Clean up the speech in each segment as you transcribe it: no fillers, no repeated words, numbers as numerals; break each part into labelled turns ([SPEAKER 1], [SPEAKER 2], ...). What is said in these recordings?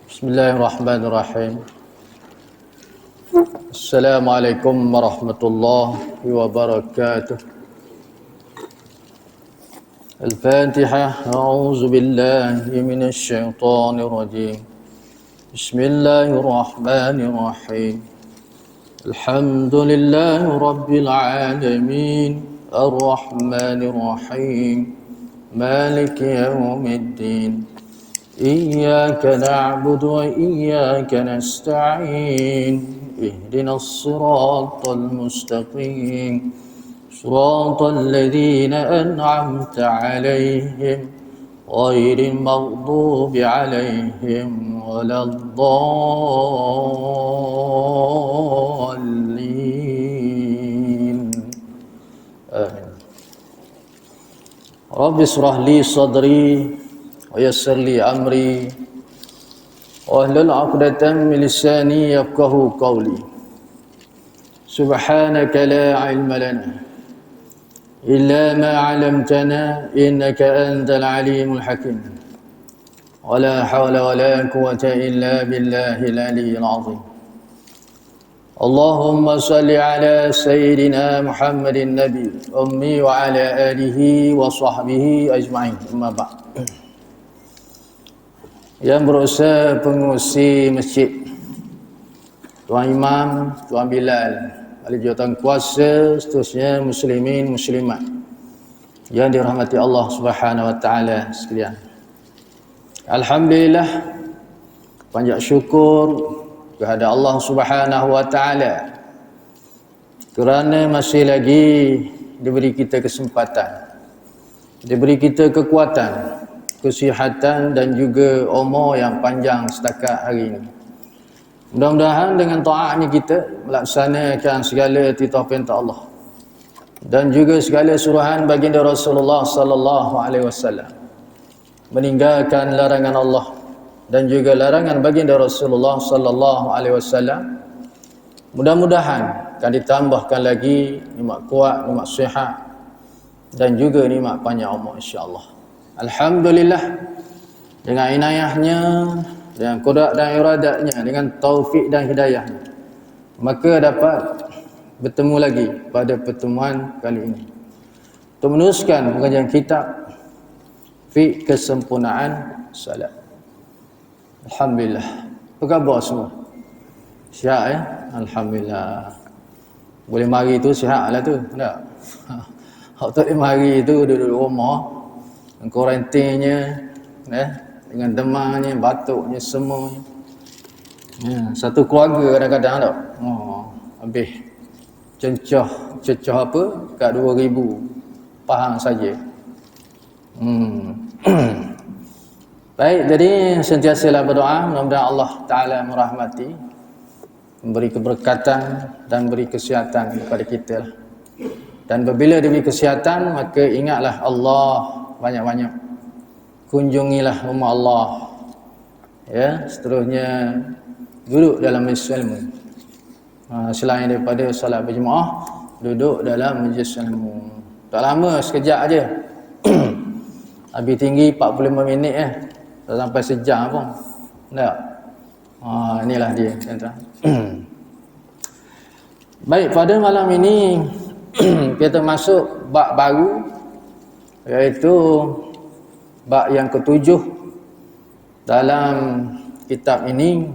[SPEAKER 1] Bismillahirrahmanirrahim. Assalamualaikum warahmatullahi wabarakatuh. Al-Fatihah. A'udzu billahi minasy syaithanir rajim. Bismillahirrahmanirrahim. Alhamdulillahi rabbil alamin. Ar-Rahmanir Rahim. Maliki yaumiddin. إياك نعبد وإياك نستعين اهدنا الصراط المستقيم صراط الذين أنعمت عليهم غير المغضوب عليهم ولا الضالين آمين. رب اشرح لي صدري ويسر لي أمري واحلل عقدة من لساني يفقهوا قولي سبحانك لا علم لنا إلا ما علمتنا إنك أنت العليم الحكيم ولا حول ولا قوة إلا بالله العلي العظيم اللهم صل على سيدنا محمد النبي أمي وعلى آله وصحبه أجمعين أما بعد. Yang berusaha pengurusi masjid, Tuan Imam, Tuan Bilal, ahli jawatan kuasa, seterusnya muslimin muslimat yang dirahmati Allah Subhanahu wa taala sekalian. Alhamdulillah, panjat syukur kepada Allah Subhanahu wa taala kerana masih lagi diberi kita kesempatan, diberi kita kekuatan, kesihatan dan juga umur yang panjang setakat hari ini. Mudah-mudahan dengan taatnya kita melaksanakan segala titah perintah Allah dan juga segala suruhan baginda Rasulullah sallallahu alaihi wasallam, meninggalkan larangan Allah dan juga larangan baginda Rasulullah sallallahu alaihi wasallam. Mudah-mudahan akan ditambahkan lagi nikmat kuat, nikmat sihat dan juga nikmat panjang umur insya-Allah. Alhamdulillah, dengan inayahnya, dengan qudrat dan iradatnya, dengan taufik dan hidayahnya, maka dapat bertemu lagi pada pertemuan kali ini untuk meneruskan pengajian kitab fi kesempurnaan salat. Alhamdulillah. Apa khabar semua? Sihat ya? Alhamdulillah. Boleh mari tu sihatlah tu. Tak? Hak tak boleh mari tu duduk rumah, kuarantinnya, dengan demamnya, batuknya, semuanya. Satu keluarga kadang-kadang tak. Habis cecah apa? Kat 2,000 faham saja. Baik, jadi sentiasalah berdoa, mudah-mudahan Allah Ta'ala merahmati, memberi keberkatan dan beri kesihatan kepada kita lah. Dan apabila diberi kesihatan, maka ingatlah Allah banyak-banyak. Kunjungilah rumah Allah. Ya, seterusnya duduk dalam majlis ilmu. Selain daripada salat berjemaah, duduk dalam majlis ilmu. Tak lama, sekejap aja. Habis tinggi 45 minit tak sampai sejam pun. Tak. Inilah dia, tuan-tuan. Baik, pada malam ini kita masuk bab baru, iaitu bab yang ketujuh dalam kitab ini,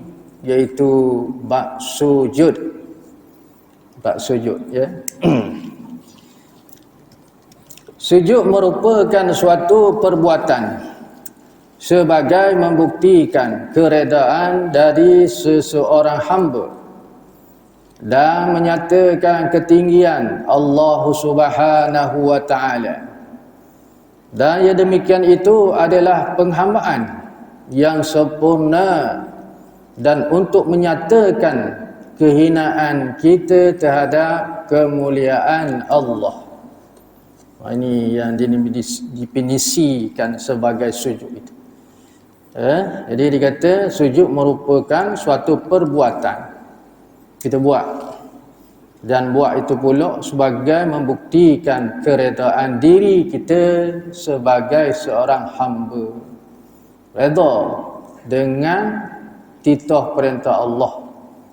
[SPEAKER 1] iaitu bab sujud. Bab sujud, ya. Sujud merupakan suatu perbuatan sebagai membuktikan keredaan dari seseorang hamba dan menyatakan ketinggian Allah Subhanahu wa taala. Dan yang demikian itu adalah penghambaan yang sempurna dan untuk menyatakan kehinaan kita terhadap kemuliaan Allah. Ini yang didefinisikan sebagai sujud itu. Jadi dikata sujud merupakan suatu perbuatan kita buat, dan buat itu pula sebagai membuktikan keredaan diri kita sebagai seorang hamba, redha dengan titah perintah Allah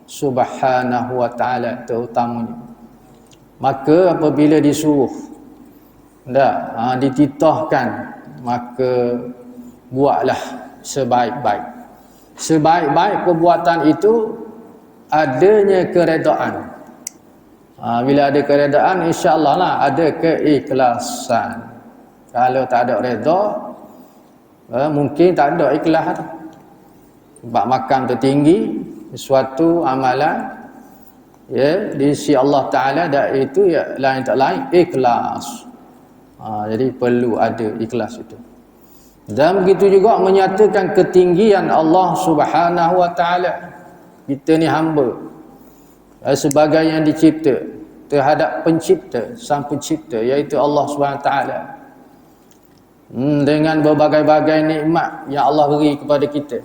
[SPEAKER 1] Subhanahu wa ta'ala terutamanya. Maka apabila disuruh dititahkan, maka buatlah sebaik-baik. Sebaik-baik perbuatan itu adanya keredaan. Bila ada keredaan, insya-Allah lah ada keikhlasan. Kalau tak ada redha, mungkin tak ada ikhlas. Sebab makam tertinggi suatu amalan di sisi Allah Ta'ala, dan itu lain tak lain ikhlas. Jadi perlu ada ikhlas itu. Dan begitu juga menyatakan ketinggian Allah Subhanahu wa Ta'ala. Kita ni hamba sebagai yang dicipta terhadap pencipta, sang pencipta, iaitu Allah Subhanahu wa Ta'ala. Dengan berbagai-bagai nikmat yang Allah beri kepada kita.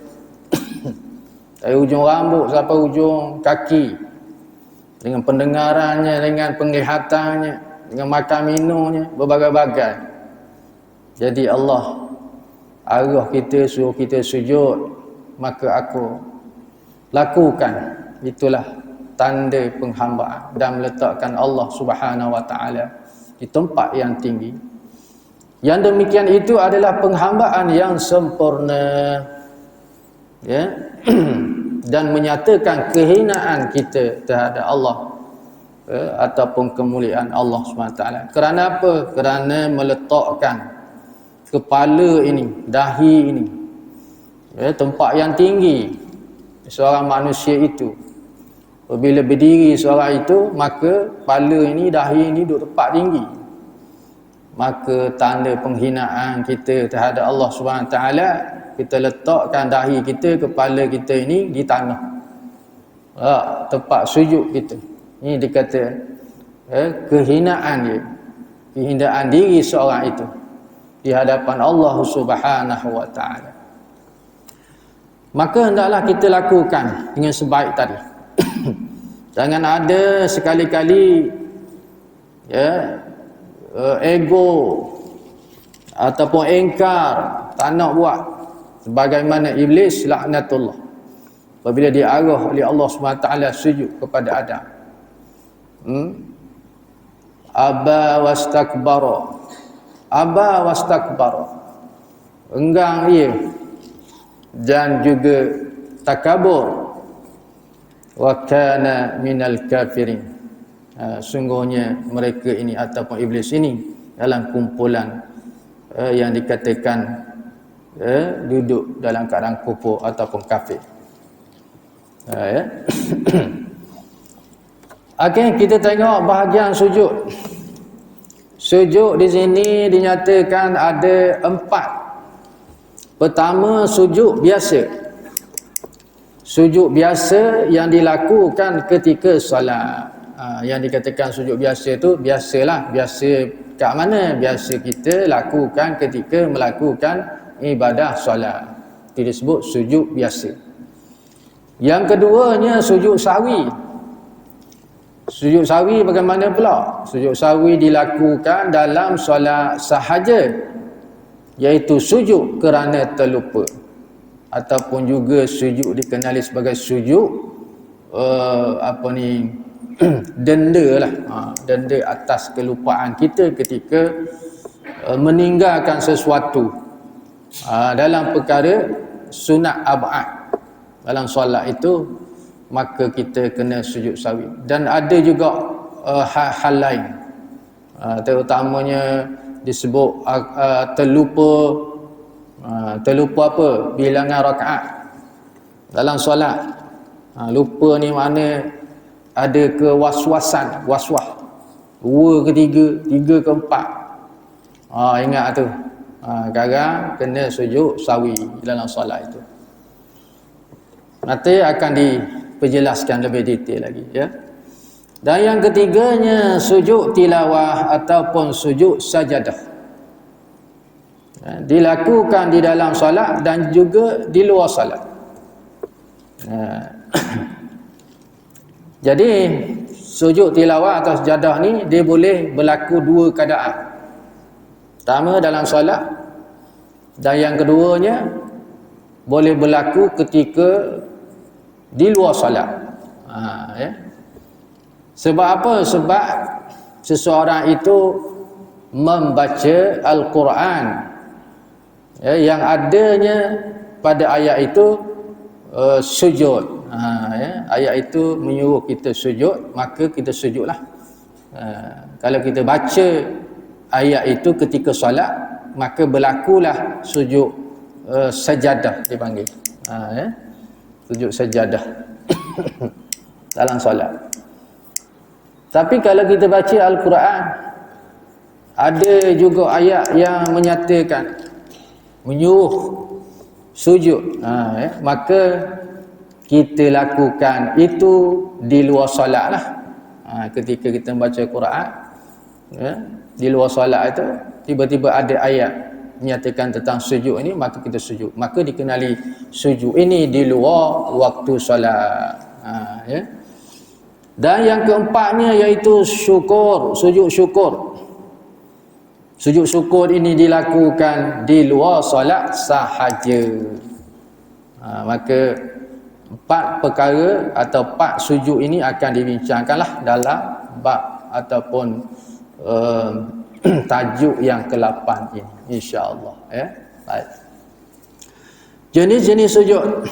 [SPEAKER 1] Dari ujung rambut sampai ujung kaki, dengan pendengarannya, dengan penglihatannya, dengan makan minumnya, berbagai-bagai. Jadi Allah arwah kita suruh kita sujud, maka aku lakukan. Itulah tanda penghambaan dan meletakkan Allah Subhanahu wa Ta'ala di tempat yang tinggi. Yang demikian itu adalah penghambaan yang sempurna, dan menyatakan kehinaan kita terhadap Allah, ataupun kemuliaan Allah SWT. Kerana apa? Kerana meletakkan kepala ini, dahi ini, tempat yang tinggi seorang manusia itu. Apabila berdiri seorang itu, maka kepala ini, dahi ini duduk tempat tinggi. Maka tanda penghinaan kita terhadap Allah SWT, kita letakkan dahi kita, kepala kita ini di tanah, tempat sujud kita. Ini dikata kehinaan dia, kehinaan diri seorang itu di hadapan Allah Subhanahu wa Ta'ala. Maka hendaklah kita lakukan dengan sebaik tadi. Jangan ada sekali-kali ego ataupun engkar, tak nak buat. Sebagaimana iblis laknatullah, apabila diarah oleh Allah SWT sujud kepada Adam, aba wastakbara, enggang ia dan juga takabur, wa kana minal kafirin, sungguhnya mereka ini ataupun iblis ini dalam kumpulan yang dikatakan duduk dalam keadaan kufur ataupun kafir. Okey, kita tengok bahagian sujud. Sujud di sini dinyatakan ada 4. Pertama, sujud biasa. Sujud biasa yang dilakukan ketika solat. Yang dikatakan sujud biasa itu biasalah, biasa kat mana? Biasa kita lakukan ketika melakukan ibadah solat. Itu disebut sujud biasa. Yang keduanya sujud sahwi. Sujud sahwi bagaimana pula? Sujud sahwi dilakukan dalam solat sahaja, iaitu sujud kerana terlupa, ataupun juga sujud dikenali sebagai sujud denda lah, denda atas kelupaan kita ketika meninggalkan sesuatu dalam perkara sunat ab'ad dalam solat itu, maka kita kena sujud sahwi. Dan ada juga hal lain, terutamanya disebut terlupa apa? Bilangan rakaat dalam solat. Lupa ni mana ada kewaswasan, waswah 2 ke 3, 3 ke 4. Ingat tu. Sekarang kena sujud sahwi dalam solat itu. Nanti akan diperjelaskan lebih detail lagi, ya. Dan yang ketiganya sujud tilawah ataupun sujud sajadah. Dilakukan di dalam solat dan juga di luar solat. Jadi sujud tilawah atau sajadah ni dia boleh berlaku 2 keadaan. Pertama dalam solat, dan yang keduanya boleh berlaku ketika di luar solat. Ya. Sebab apa? Sebab seseorang itu membaca Al-Quran, ya, yang adanya pada ayat itu sujud. Ya, ayat itu menyuruh kita sujud, maka kita sujudlah. Kalau kita baca ayat itu ketika solat, maka berlakulah sujud sajadah dipanggil. Ya, sujud sajadah dalam solat. Tapi kalau kita baca Al-Quran, ada juga ayat yang menyatakan menyuruh sujud, ya, maka kita lakukan itu di luar solat lah. Ketika kita baca Quran, ya, di luar solat itu tiba-tiba ada ayat menyatakan tentang sujud ini, maka kita sujud, maka dikenali sujud ini di luar waktu solat. Ya. Dan yang keempatnya iaitu syukur, sujud syukur. Sujud syukur ini dilakukan di luar solat sahaja. Maka 4 perkara atau 4 sujud ini akan dibincangkanlah dalam bab ataupun tajuk yang ke-8 ini, insya-Allah, ya. Baik. Jenis-jenis sujud.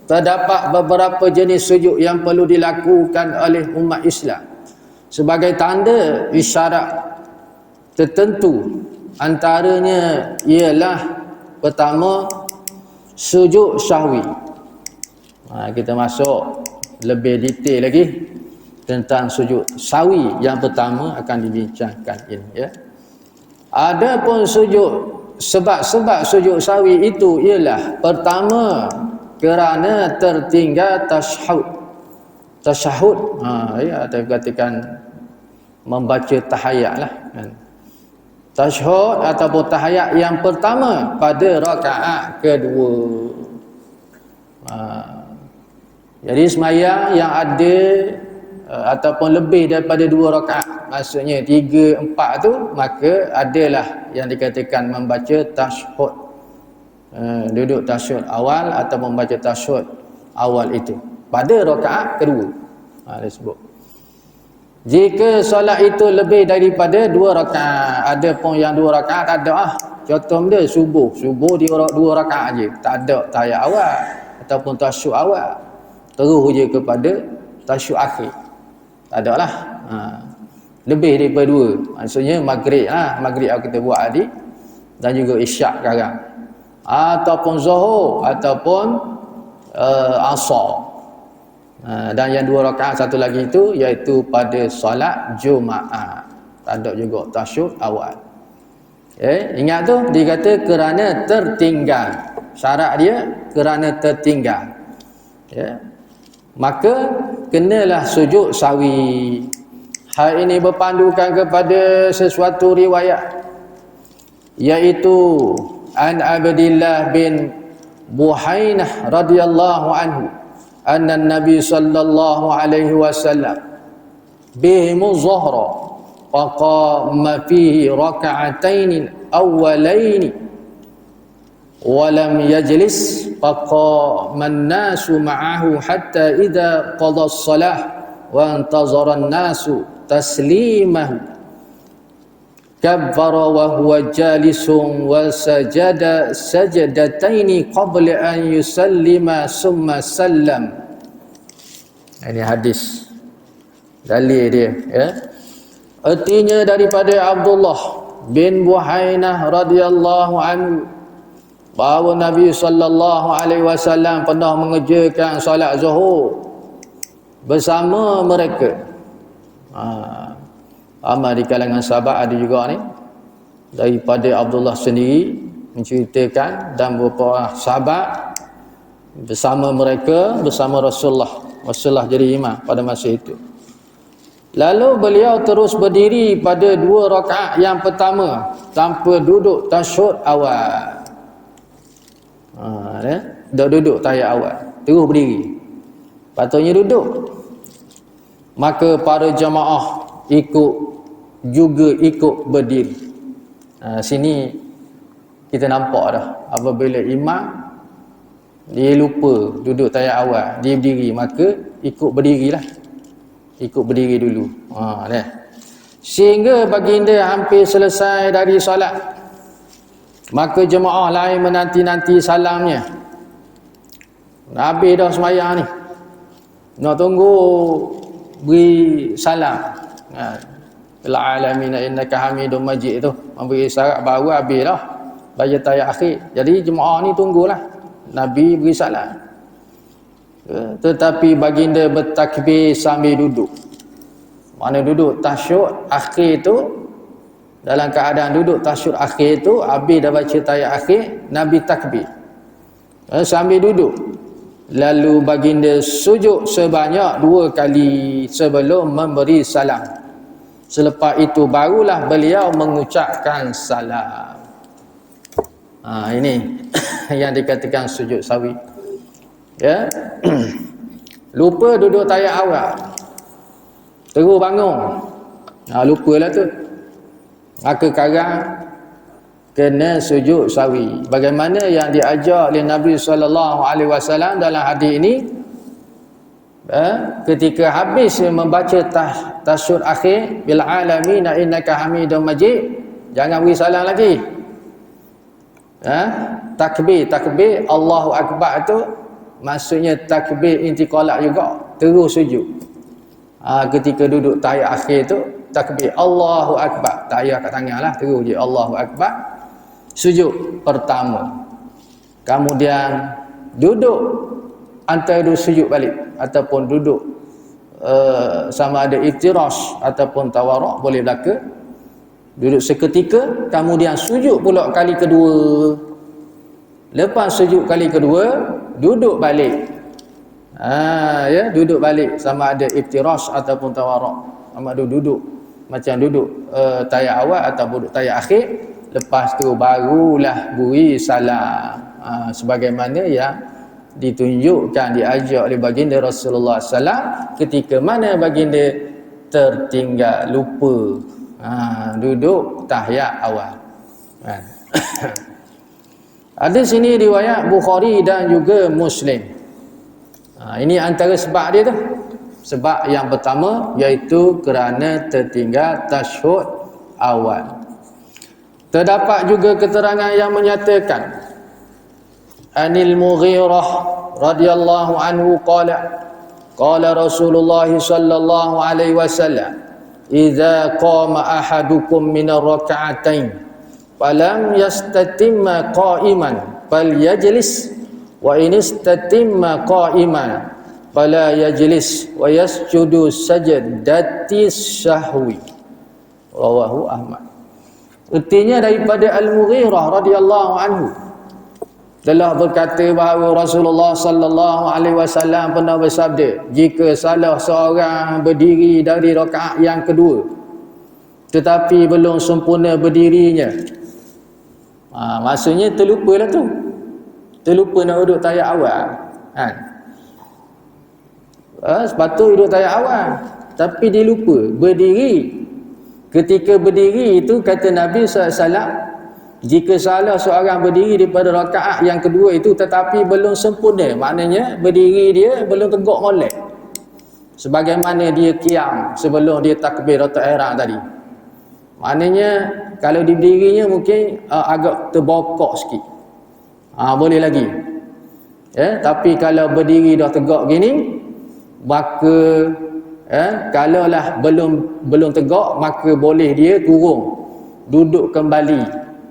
[SPEAKER 1] Terdapat beberapa jenis sujud yang perlu dilakukan oleh umat Islam sebagai tanda isyarat tertentu. Antaranya ialah pertama, sujud sahwi. Kita masuk lebih detail lagi tentang sujud sahwi. Yang pertama akan dibincangkan ini, ya. Adapun sujud, sebab-sebab sujud sahwi itu ialah pertama, kerana tertinggal tasyahud. Ya, atau katakan membaca tahiyat lah, kan. Tasyahud ataupun tahiyat yang pertama pada rakaat kedua. Jadi sembahyang yang ada ataupun lebih daripada 2 rakaat, maksudnya 3, 4 tu, maka adalah yang dikatakan membaca tasyahud. Duduk tasyahud awal atau membaca tasyahud awal itu pada rakaat kedua. Dia sebut. Jika solat itu lebih daripada 2 rakaat, ada pun yang 2 rakaat tak ada. Contoh dia subuh dia 2 rakaat je, tak ada tahiyat awal ataupun tasyahud awal, terus je kepada tasyahud akhir, tak ada lah. Lebih daripada 2, maksudnya maghrib lah, maghrib kita buat tadi, dan juga isyak sekarang, ataupun zuhur ataupun asar. Dan yang 2 rakaat satu lagi itu iaitu pada solat Jumaat, tak ada juga tasyahud awal. Ingat tu, dia kata kerana tertinggal, syarat dia kerana tertinggal, ya. Maka kenalah sujud sahwi. Hal ini berpandukan kepada sesuatu riwayat, iaitu an Abdillah bin Buhainah radhiyallahu anhu anna Nabi sallallahu alaihi wasallam bihimu zuhra faqama fihi raka'atain awwalain wa lam yajlis faqama an-nasu ma'ahu hatta idza qada as-salah wa intazara an-nasu taslimahu kabbara wa huwa jalisun wa sajada sajadataini qabla an yusallima summa sallam. Ini hadis dalil dia, ya. Artinya daripada Abdullah bin Buhainah radhiyallahu anhu bahawa Nabi sallallahu alaihi wasallam pernah mengerjakan solat zuhur bersama mereka. Ramai di kalangan sahabat ada juga ni, daripada Abdullah sendiri menceritakan, dan beberapa sahabat bersama mereka, bersama Rasulullah jadi imam pada masa itu. Lalu beliau terus berdiri pada 2 rakaat yang pertama tanpa duduk tasyahud awal. Dah duduk tahiyat awal, terus berdiri, patutnya duduk. Maka para jemaah ikut berdiri. Sini kita nampak dah, apabila imam dia lupa duduk tahiyat awal, dia berdiri, maka ikut berdirilah. Ikut berdiri dulu. Sehingga baginda hampir selesai dari solat, maka jemaah lain menanti-nanti salamnya. Habis dah sembahyang ni, nak tunggu beri salam. Alamin innaka hamidum majid tu memberi syarat baru habis dah baca tahiyat akhir. Jadi jemaah ni tunggulah Nabi beri salam. Tetapi baginda bertakbir sambil duduk. Mana duduk tasyahud akhir tu, dalam keadaan duduk tasyahud akhir tu, habis dah baca tahiyat akhir, Nabi takbir sambil duduk. Lalu baginda sujud sebanyak 2 kali sebelum memberi salam. Selepas itu barulah beliau mengucapkan salam. Ini yang dikatakan sujud sawi. Ya. Lupa duduk tahiyat awal, terus bangun, lupalah tu, maka sekarang kena sujud sawi. Bagaimana yang diajar oleh Nabi SAW dalam hadis ini, ketika habis membaca tasyahud akhir, bil alamin innaka hamidum majid, jangan beri salam lagi. Takbir Allahu Akbar tu maksudnya takbir intiqalat juga, terus sujud. Ketika duduk tahiyat akhir tu takbir Allahu Akbar, tahiyat kat tangan lah, terus je Allahu Akbar, sujud pertama. Kemudian duduk antara dua sujud balik, ataupun duduk sama ada iftirash ataupun tawarruk, boleh berlaku. Duduk seketika, kemudian sujud pula kali kedua. Lepas sujud kali kedua, duduk balik. Duduk balik, sama ada iftirash ataupun tawarruk. Sama ada duduk macam duduk tahiyat awal ataupun duduk tahiyat akhir. Lepas tu barulah beri salam. Sebagaimana yang ditunjukkan, diajak oleh baginda Rasulullah SAW ketika mana baginda tertinggal, lupa duduk tahiyat awal. Ada sini riwayat Bukhari dan juga Muslim. Ini antara sebab dia tu. Sebab yang pertama iaitu kerana tertinggal tasyahud awal. Terdapat juga keterangan yang menyatakan Anil Mughirah radhiyallahu anhu qala Rasulullah sallallahu alaihi wasallam, idza qama ahadukum min ar-rak'atain falam yastatimma qa'iman falyajlis wa in istatimma qa'iman fala yajlis wa yasjudu sajdati sahwi. Rawahu Ahmad. Artinya daripada Al-Mughirah radhiyallahu anhu telah berkata bahawa Rasulullah sallallahu alaihi wasallam pernah bersabda, jika salah seorang berdiri dari rakaat yang kedua tetapi belum sempurna berdirinya, maksudnya terlupalah tu, terlupa nak duduk tahiyat awal kan. Sepatutnya duduk tahiyat awal tapi dia lupa berdiri. Ketika berdiri itu, kata Nabi SAW, jika salah seorang berdiri daripada rakaat yang kedua itu tetapi belum sempurna, maknanya berdiri dia belum tegak molek sebagaimana dia qiyam sebelum dia takbiratul ihram tadi. Maknanya kalau di berdirinya mungkin agak terbokok sikit, boleh lagi. Tapi kalau berdiri dah tegak gini, maka kalaulah belum tegak, maka boleh dia turun, duduk kembali,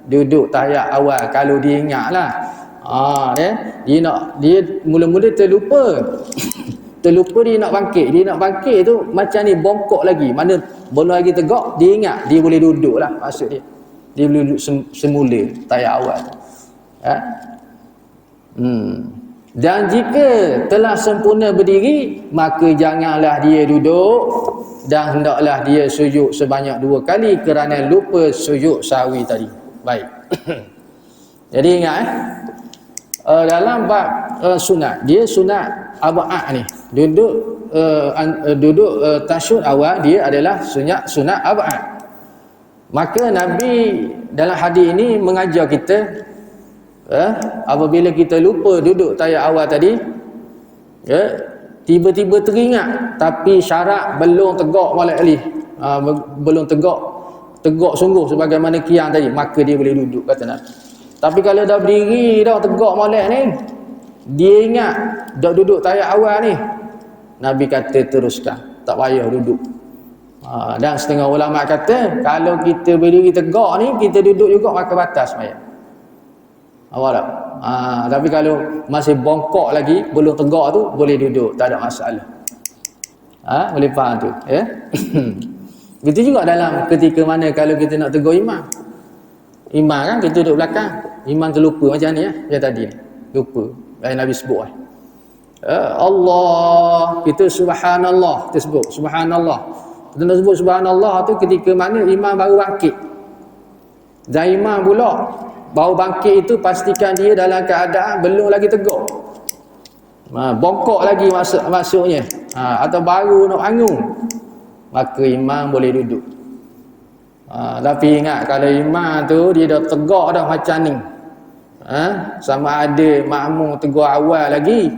[SPEAKER 1] duduk tahiyat awal kalau dia ingatlah. Dia mula-mula terlupa terlupa dia nak bangkit tu macam ni, bongkok lagi, mana belum lagi tegak, dia ingat dia boleh duduk lah, maksud dia boleh duduk semula tahiyat awal tu. Dan jika telah sempurna berdiri, maka janganlah dia duduk dan hendaklah dia sujud sebanyak 2 kali kerana lupa sujud sahwi tadi. Baik. Jadi ingat dalam bab sunat, dia sunat ab'ad ni, duduk tasyahud awal dia adalah sunat ab'ad. Maka Nabi dalam hadis ini mengajar kita Apabila kita lupa duduk tayat awal tadi, tiba-tiba teringat tapi syarat belum tegak molek kali, belum tegak sungguh sebagaimana qiyam tadi, maka dia boleh duduk, kata Nabi. Tapi kalau dah berdiri dah tegak molek ni, dia ingat dah duduk tayat awal ni, Nabi kata teruskan, tak payah duduk. Dan setengah ulama kata kalau kita berdiri tegak ni, kita duduk juga, maka batas sembahyang. Awak tak? Tapi kalau masih bongkok lagi, belum tegak tu, boleh duduk, tak ada masalah. Boleh faham tu, ya? Begitu juga dalam ketika mana kalau kita nak tegur imam. Imam kan kita duduk belakang, imam terlupa macam ni ya tadi ni. Lupa. Nabi sebut Allah, kita subhanallah, kita sebut subhanallah. Kita nak sebut subhanallah tu ketika mana imam baru bangkit. Dan imam pula baru bangkit itu pastikan dia dalam keadaan belum lagi tegak. Bongkok lagi masuknya. Atau baru nak bangun, maka imam boleh duduk. Tapi ingat kalau imam tu dia dah tegak dah macam ni, sama ada makmum tegur awal lagi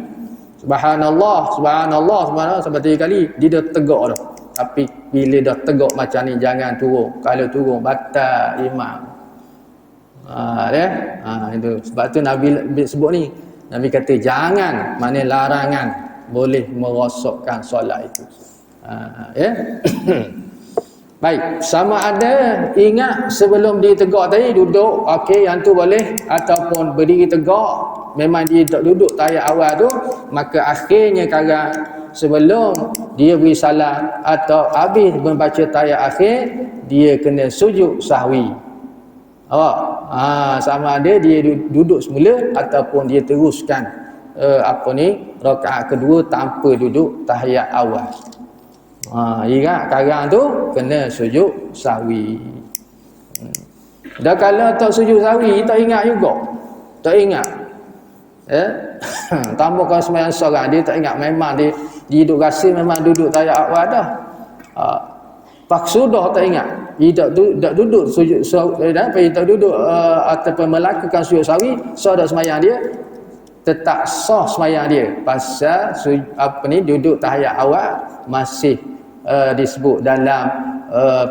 [SPEAKER 1] subhanallah, subhanallah, subhanallah sampai 3 kali, dia dah tegak dah. Tapi bila dah tegak macam ni, jangan turun. Kalau turun batal imam. Itu sebab tu Nabi sebut ni, Nabi kata jangan, mana larangan, boleh merosakkan solat itu. Baik, sama ada ingat sebelum dia tegak tadi duduk, okey, yang tu boleh, ataupun berdiri tegak, memang dia tak duduk tayat awal tu, maka akhirnya kadang sebelum dia beri salam atau habis membaca tayat akhir, dia kena sujud sahwi. Sama ada dia duduk semula ataupun dia teruskan rakaat kedua tanpa duduk tahiyat awal. Ingat kadang tu kena sujud sahwi. Dan kalau tak sujud sahwi, tak ingat juga, tak ingat, tambahkan sembahyang seorang, dia tak ingat, memang dia duduk rasa memang duduk tahiyat awal dah, pak sudah tak ingat, dia tak duduk sujud sahwi, tak duduk ataupun melakukan sujud sahwi, sah dah sembahyang dia, tetap sah sembahyang dia, pasal duduk tahiyat awal masih disebut dalam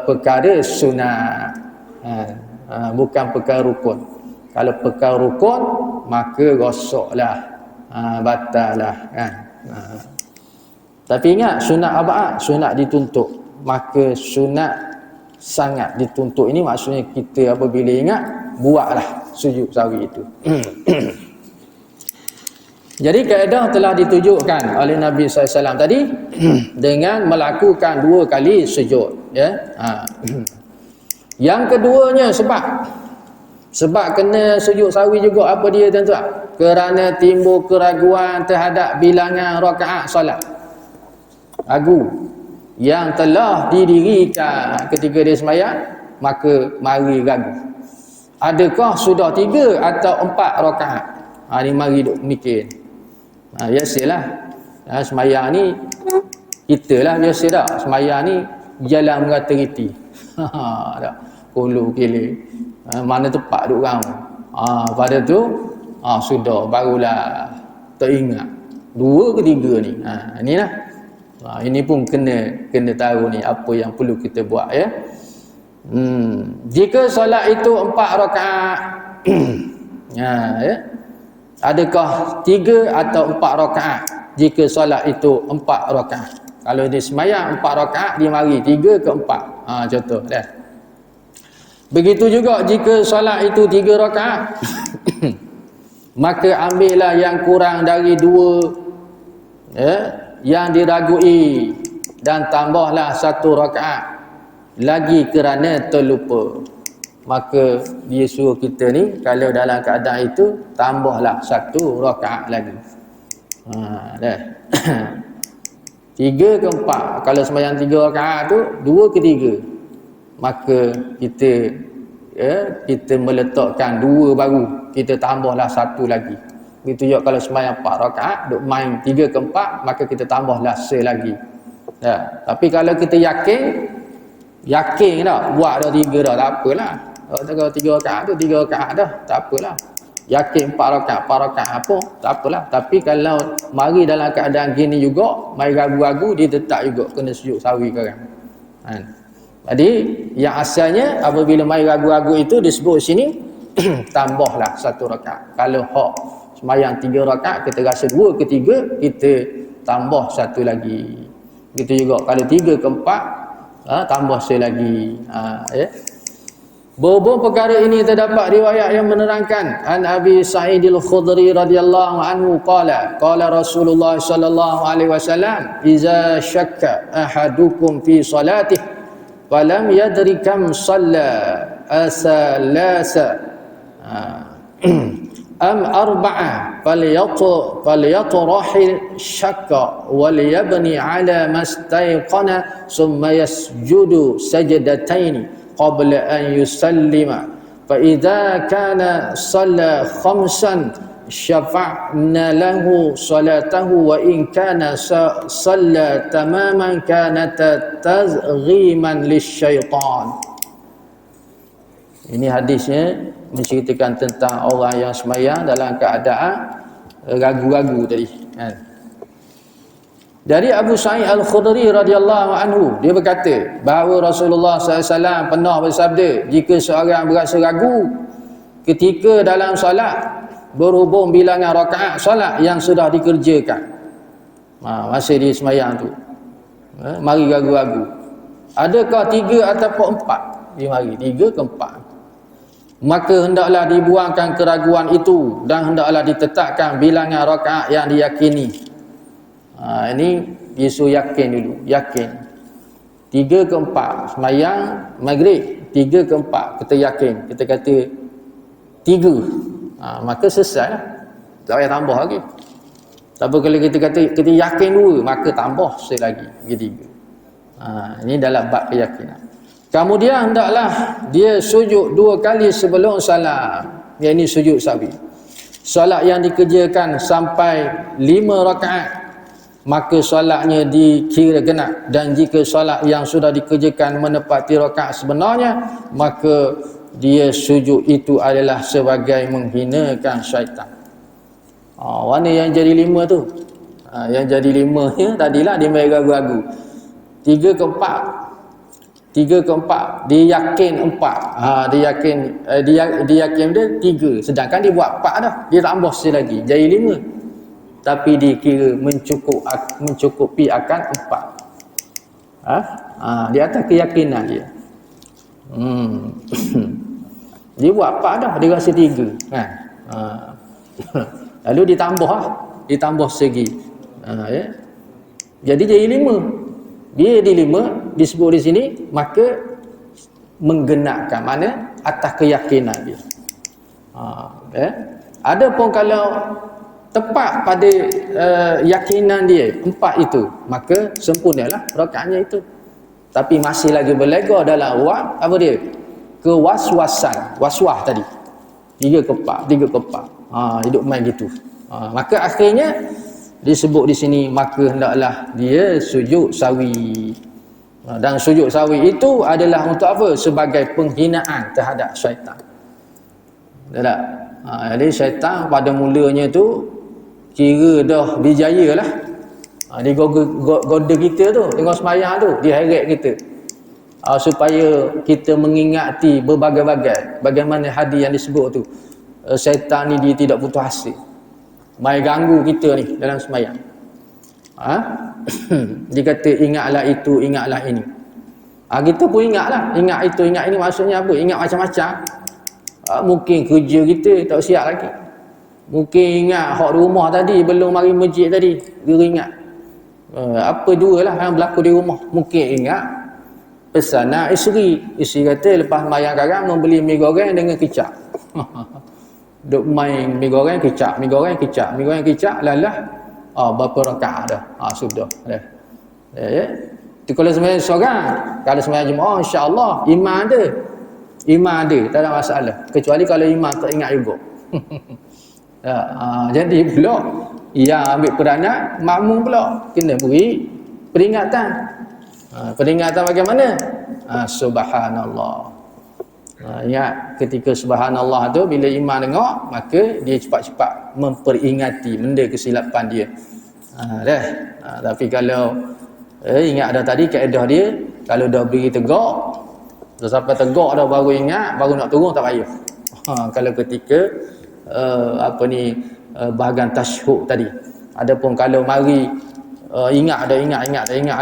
[SPEAKER 1] perkara sunat, bukan perkara rukun. Kalau perkara rukun, maka rosaklah, batal lah kan. Tapi ingat, sunat abad, sunat dituntut, maka sunat sangat dituntut ini maksudnya kita apabila ingat, buatlah sujud sahwi itu. Jadi kaedah telah ditunjukkan oleh Nabi SAW tadi dengan melakukan 2 kali sujud, ya. Yang keduanya sebab kena sujud sahwi juga, apa dia tuan-tuan? Kerana timbul keraguan terhadap bilangan rakaat solat. Ragu yang telah didirikan ketika dia sembahyang, maka mari ragu, adakah sudah 3 atau 4 rakaat? Ni mari duk mikir. Biasalah, sembahyang ni kita lah biasa dah, sembahyang ni jalan merata-riti. Tak puluh kili, mana tepat duk kamu. Pada tu sudah barulah teringat 2 ke 3 ni. Inilah. Ini pun kena tahu ni apa yang perlu kita buat, ya. Jika solat itu 4 rakaat, ya. Adakah 3 atau 4 rakaat jika solat itu 4 rakaat? Kalau dia sembahyang 4 rakaat, dia mari 3 ke 4. Contoh dah. Begitu juga jika solat itu 3 rakaat, maka ambillah yang kurang dari 2, ya, yang diragui, dan tambahlah 1 rakaat lagi kerana terlupa. Maka dia suruh kita ni, kalau dalam keadaan itu, tambahlah 1 rakaat lagi. Dah. 3 ke 4. Kalau sembahyang 3 rakaat tu, 2 ke 3, maka kita meletakkan 2 baru, kita tambahlah 1 lagi. Begitu juga kalau sembahyang 4 rakaat, duk main 3 ke 4, maka kita tambahlah selagi. Tapi kalau kita yakin dah buat dah 3 dah, tak apalah. Kalau 3 rakaat tu 3 rakaat dah, tak apalah. yakin 4 rakaat apa, tak apalah. Tapi kalau mari dalam keadaan gini juga, mari ragu-ragu, dia tetap juga kena sujud sawi sekarang. Kan? Jadi yang asalnya apabila mari ragu-ragu itu disebut sini tambahlah 1 rakaat. Kalau hak sembahyang 3 rakaat, kita rasa 2 ke 3, kita tambah 1 lagi. Gitu juga kalau 3 ke 4, tambah 1 lagi. Ya. Berhubung perkara ini terdapat riwayat yang menerangkan an Abi Sa'id al-Khudri radhiyallahu anhu qala Rasulullah sallallahu alaihi wasallam iza syakka ahadukum fi salatihi falam yadri kam shalla asalasa am arba'a falyatrahil syakka wal yabni ala mastayqana summa yasjudu sajdataini qabla an yusallima fa idza kana shalla khamsan syafa'na lahu salatahu wa in kana shalla tamaman kanat tazghiman lisyaitan. Ini hadisnya menceritakan tentang orang yang sembahyang dalam keadaan ragu-ragu tadi, kan. Dari Abu Sa'id al-Khudri radhiyallahu anhu, dia berkata bahawa Rasulullah SAW pernah bersabda, jika seorang berasa ragu ketika dalam solat berhubung bilangan rakaat solat yang sudah dikerjakan, masa dia sembahyang tu, mari ragu-ragu, adakah 3 ataupun 4, dia mari 3 ke 4, maka hendaklah dibuangkan keraguan itu dan hendaklah ditetapkan bilangan rakaat yang diyakini. Ini isu yakin dulu, yakin 3 ke 4 sembahyang maghrib, 3 ke 4 kita yakin, kita kata 3, maka selesai lah, tak payah tambah lagi. Tapi kalau kita kata kita yakin 2, maka tambah sekali lagi jadi 3. Ini dalam bab keyakinan. Kemudian hendaklah dia sujud 2 kali sebelum salam, yang ini sujud sahwi. Solat yang dikerjakan sampai 5 rakaat, maka solatnya dikira genap, dan jika solat yang sudah dikerjakan menepati rakaat sebenarnya, maka dia sujud itu adalah sebagai menghinakan syaitan. Mana yang jadi 5 tu? Yang jadi 5 ya, tadilah dia main ragu-ragu 3 ke 4, 3 ke 4, dia yakin 4, dia yakin dia 3, sedangkan dia buat 4 dah, dia tambah sekali lagi jadi 5, tapi dikira mencukupi akan 4. Di atas keyakinan dia. Dia buat 4 dah, dia rasa 3, kan. Lalu ditambah segi, ya. Jadi jadi 5. Dia di 5 disebut di sini, maka menggenapkan, mana atas keyakinan dia. Ya. Adapun kalau tepat pada yakinan dia 4 itu, maka sempurnalah rakaatnya itu. Tapi masih lagi berlega dalam apa dia? Kewaswasan, waswah tadi. 3 ke 4, 3 ke 4. Hidup main gitu. Maka akhirnya disebut di sini, maka hendaklah dia sujud sawi. Dan sujud sawi itu adalah untuk apa? Sebagai penghinaan terhadap syaitan. Tak? Jadi syaitan pada mulanya tu kira dah dijaya lah. Dia goda kita tu, tengok sembahyang tu, dia heret kita, supaya kita mengingati berbagai-bagai. Bagaimana hadis yang disebut tu, syaitan ni dia tidak putus asa, mai ganggu kita ni dalam sembahyang. Dia kata ingatlah itu, ingatlah ini. Kita pun ingatlah, ingat itu, ingat ini, maksudnya apa? Ingat macam-macam. Mungkin kerja kita tak siap lagi, mungkin ingat hak di rumah tadi, belum mari masjid tadi, dia ingat apa jugalah yang berlaku di rumah. Mungkin ingat pesanan isteri kata lepas sembahyang sekarang membeli mi goreng dengan kicap. Duk main mi goreng kicap, lalah berapa rakaat dah, sudah dah. Ya. Kalau sembahyang seorang, kalau sembahyang jemaah insya-Allah iman ada, tak ada masalah, kecuali kalau imam tak ingat juga. Jadi pula yang ambil peranan makmum pula kena beri peringatan. Peringatan bagaimana? Subhanallah, Ingat ketika subhanallah tu, bila imam dengar, maka dia cepat-cepat memperingati benda kesilapan dia. Tapi kalau ingat dah tadi kaedah dia, kalau dah beri tegak, dah sampai tegak dah baru ingat, baru nak turun tak payah. Kalau ketika bahagian tasyahud tadi. Adapun kalau mari ingat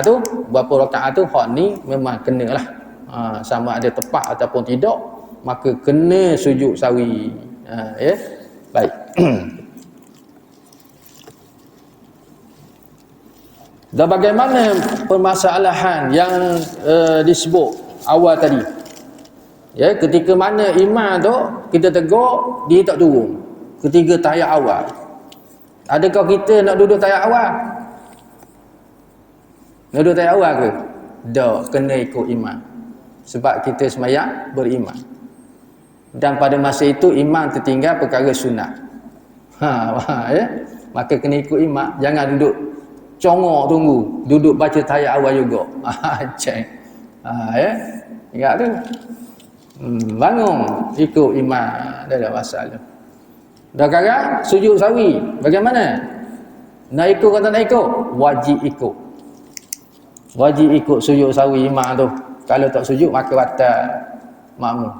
[SPEAKER 1] tu, berapa rakaat tu, hak ni memang kenalah. Sama ada tepat ataupun tidak, maka kena sujud sawi. Baik. Dan bagaimana permasalahan yang disebut awal tadi, ketika mana imam tu kita tegur, dia tak turun ketika tahiyat awal. Adakah kita nak duduk tahiyat awal? Nak duduk tahiyat awal ke? Tak, kena ikut imam. Sebab kita semayang berimam. Dan pada masa itu imam tertinggal perkara sunat. Maka kena ikut imam. Jangan duduk congok tunggu, duduk baca tahiyat awal juga. Cek. Ingat tu. Bangun ikut imam, dah ada masalah. Dah sekarang sujud sawi. Bagaimana? Nak ikut kata nak ikut? Wajib ikut. Wajib ikut sujud sawi imam tu. Kalau tak sujud maka batal makmum.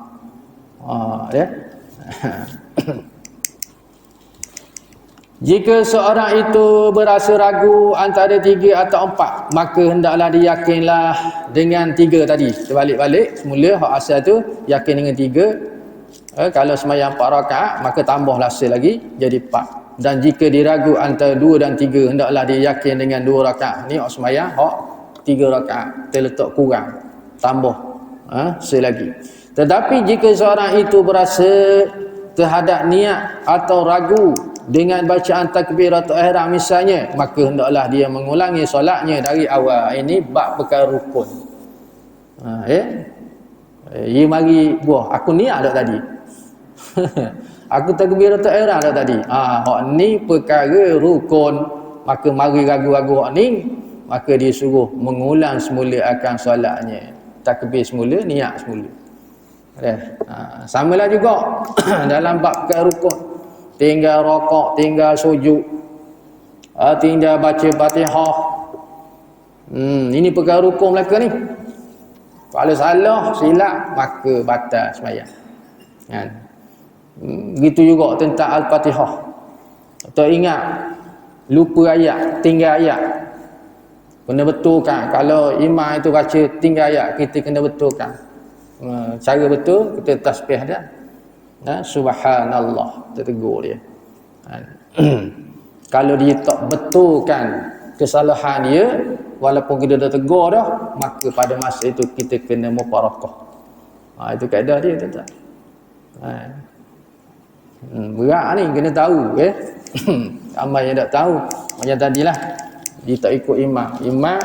[SPEAKER 1] Jika seorang itu berasa ragu antara 3 atau 4, maka hendaklah diyakinlah dengan 3 tadi. Terbalik-balik, semula hak asal tu yakin dengan 3. Kalau semayang 4 rakaat, maka tambahlah lagi jadi 4. Dan jika diragu antara 2 dan 3, hendaklah dia yakin dengan 2 rakaat. Ni hak semayang hak 3 rakaat, terletak kurang, tambah lagi. Tetapi jika seorang itu berasa terhadap niat atau ragu dengan bacaan takbiratul ihram misalnya, maka hendaklah dia mengulangi solatnya dari awal. Ini bab perkara rukun. Ia mari buah, aku niat dah tadi. Aku takbiratul ihram dah tadi. Hak ni perkara rukun, maka mari ragu-ragu hak ni, maka dia suruh mengulang semula akan solatnya. Takbir semula, niat semula. Samalah juga dalam bab perkara rukun. Tinggal rokok, tinggal sujud, tinggal baca Fatihah. Ini perkara rukun belaka ni. Kalau salah, silap, maka batal sembahyang. Begitu juga tentang Al-Fatihah. Tak ingat, lupa ayat, tinggal ayat, kena betulkan. Kalau imam itu baca tinggal ayat, kita kena betulkan. Cara betul, kita tasbih dia. Subhanallah, tertegur dia. Kalau dia tak betulkan kesalahan dia, walaupun kita dah tegur dah, maka pada masa itu kita kena mufarakah. Itu kaedah dia, tuan-tuan. Berat ni, kena tahu. Ramai yang tak tahu. Macam tadilah, dia tak ikut imam. Imam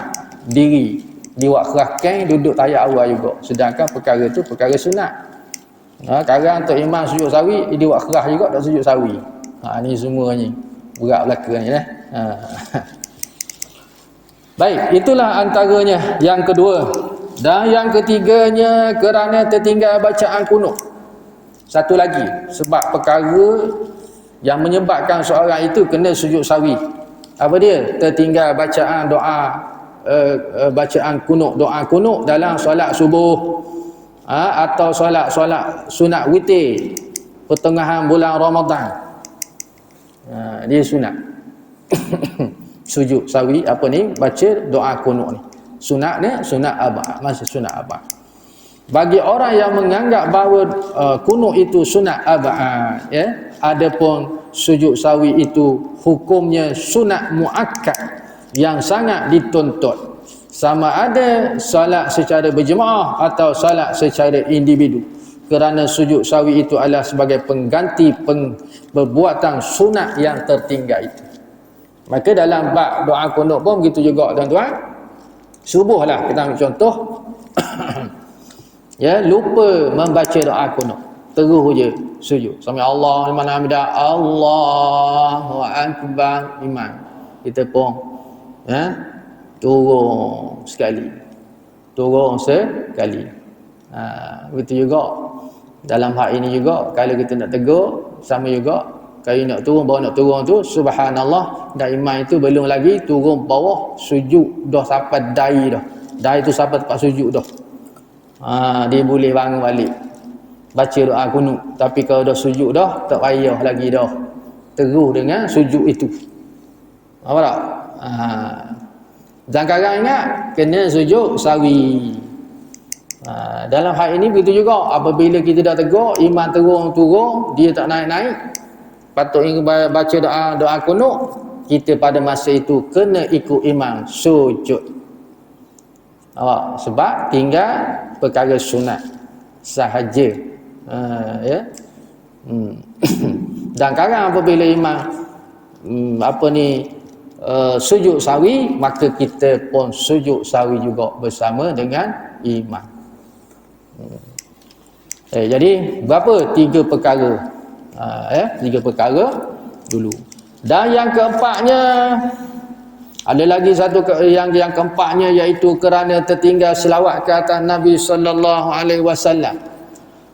[SPEAKER 1] diri, diwakilkan duduk tahiyat awal juga. Sedangkan perkara tu perkara sunat. Sekarang untuk imam sujud sawi, dia buat kerah juga tak sujud sawi. Ni semua ni berat belaka ni lah. Baik, itulah antaranya yang kedua. Dan yang ketiganya, kerana tertinggal bacaan kunut. Satu lagi, sebab perkara yang menyebabkan seorang itu kena sujud sawi. Apa dia? Tertinggal bacaan doa, bacaan kunut, doa kunut dalam solat subuh, atau solat sunat witir pertengahan bulan Ramadan. Dia sunat. Sujud sawi apa ni, baca doa kunut ni. Sunat ni sunat abad, masih sunat abad. Bagi orang yang menganggap bahawa kunut itu sunat abad, adapun sujud sawi itu hukumnya sunat muakkad yang sangat dituntut. Sama ada salat secara berjemaah atau salat secara individu. Kerana sujud sawi itu adalah sebagai pengganti perbuatan sunat yang tertinggal itu. Maka dalam bab doa kunut pun begitu juga, tuan-tuan. Subuh lah kita ambil contoh. Lupa membaca doa kunut, terus je sujud. Sampai Allah liman hamidah, Allahu akbar, imam. Kita pun turun sekali. Begitu juga Dalam hal ini juga kalau kita nak tegur sama juga, kalau nak turun bawa nak turun tu subhanallah, dan imam itu belum lagi turun bawah sujud dah sampai dai dah. Dai tu sampai tempat sujud dah. Dia boleh bangun balik baca doa kunut. Tapi kalau dah sujud dah tak payah lagi dah terus dengan sujud itu. Apa tak? Dan sekarang ingat kena sujud sawi. Dalam hal ini begitu juga, apabila kita dah tegur imam turun dia tak naik-naik, patutnya baca doa kunut, kita pada masa itu kena ikut imam sujud. Sebab tinggal perkara sunat sahaja. Ya. Dan sekarang apabila imam sujud sawi, maka kita pun sujud sawi juga bersama dengan imam. Jadi berapa? 3 perkara. 3 perkara dulu. Dan yang keempatnya, ada lagi satu yang keempatnya, iaitu kerana tertinggal selawat ke atas Nabi sallallahu alaihi wasallam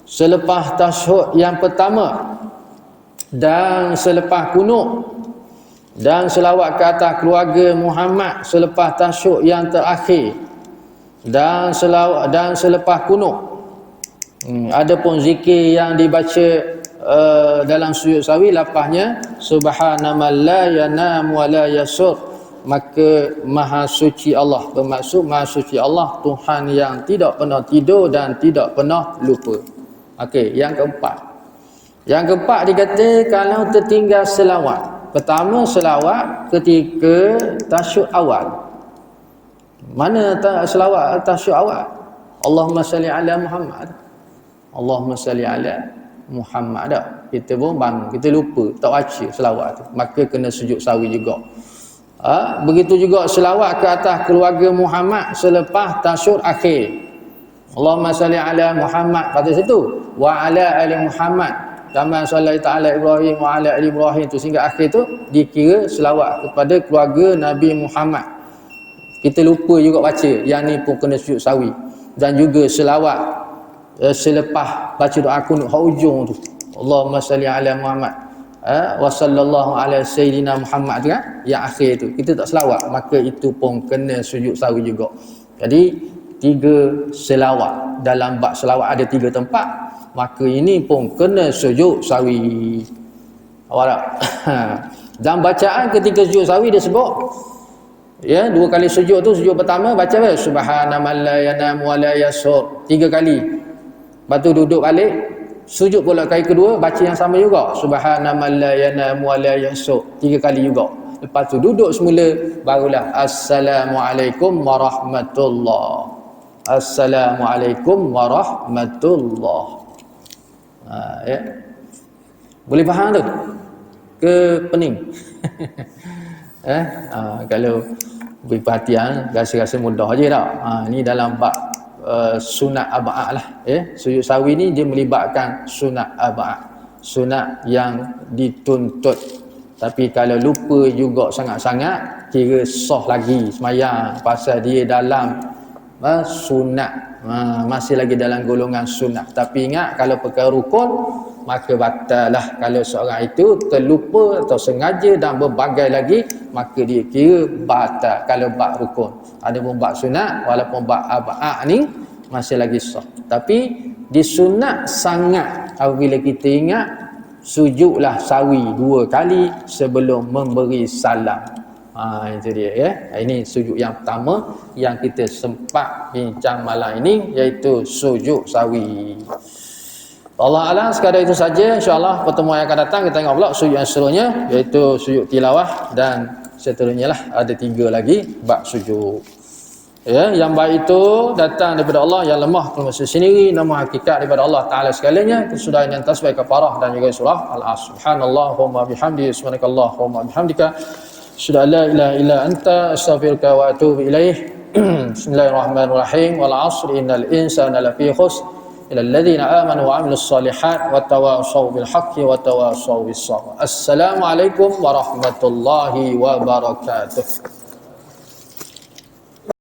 [SPEAKER 1] selepas tasyahud yang pertama dan selepas kunut, dan selawat ke atas keluarga Muhammad selepas tasyahud yang terakhir dan selepas kunut. Adapun zikir yang dibaca dalam sujud sawi, lapasnya subhanaman la yanam wa la yasur, maka maha suci Allah, bermaksud maha suci Allah, Tuhan yang tidak pernah tidur dan tidak pernah lupa. Okey, yang keempat. Yang keempat dikata kalau tertinggal selawat. Pertama selawat ketika tasyahud awal. Mana selawat tasyahud awal? Allahumma salli ala Muhammad. Allahumma salli ala Muhammad. Kita pun bangun, kita lupa tak baca selawat tu, maka kena sujud sawi juga. Begitu juga selawat ke atas keluarga Muhammad selepas tasyahud akhir. Allahumma salli ala Muhammad, kata situ, wa ala ali Muhammad kama sallaita ala Ibrahim wa ala ali Ibrahim, tu sehingga akhir tu dikira selawat kepada keluarga Nabi Muhammad. Kita lupa juga baca, yang ni pun kena sujud sawi. Dan juga selawat selepas baca doa kunut hak ujung tu, Allahumma salli ala Muhammad wa sallallahu ala sayyidina Muhammad tu kan, yang akhir tu kita tak selawat, maka itu pun kena sujud sawi juga. Jadi 3 selawat, dalam bab selawat ada 3 tempat, maka ini pun kena sujud sawi. Awak dan bacaan ketika sujud sawi dia sebut, ya, 2 kali sujud tu. Sujud pertama baca apa? Subhanaman la yanam wa la yasur 3 kali. Lepas tu duduk balik, sujud pula kali kedua, baca yang sama juga, subhanaman la yanam wa la yasur 3 kali juga. Lepas tu duduk semula, barulah assalamualaikum warahmatullah. Assalamualaikum warahmatullah. Ya. Boleh faham tu? Ke pening? Kalau beri perhatian, rasa-rasa mudah je tak? Ni dalam bab sunat ab'ad lah. Sujud sawi ni dia melibatkan sunat ab'ad, sunat yang dituntut. Tapi kalau lupa juga sangat-sangat, kira sah lagi semayang, pasal dia dalam sunat, masih lagi dalam golongan sunat. Tapi ingat, kalau perkara rukun, maka batal lah. Kalau seorang itu terlupa atau sengaja dan berbagai lagi, maka dia kira batal kalau bab rukun. Ada pun bab sunat, walaupun bab ab'ad ni masih lagi sah. Tapi disunat sangat apabila kita ingat, sujudlah sawi 2 kali sebelum memberi salam. Itu dia, ya. Ini sujud yang pertama yang kita sempat bincang malam ini, iaitu sujud sawi. Allah Alam, sekadar itu saja. InsyaAllah pertemuan yang akan datang kita tengok pula sujud yang seterusnya, iaitu sujud tilawah, dan seterusnya lah, ada 3 lagi bab sujud. Ya, yang baik itu datang daripada Allah, yang lemah pun masa sendiri, nama hakikat daripada Allah Ta'ala segalanya. Kesudahan yang tasbih kafarah dan juga surah Al-As. Subhanallahumma bihamdi, subhanakallahumma bihamdika, asyhadu an la ilaha illa anta, astaghfiruka wa atubu ilaih. Bismillahirrahmanirrahim. Wal 'asri innal insana lafi khusr ila alladhina amanu wa 'amilus solihat wa tawassaw bil haqqi wa tawassaw bis sabr. Assalamualaikum warahmatullahi wabarakatuh.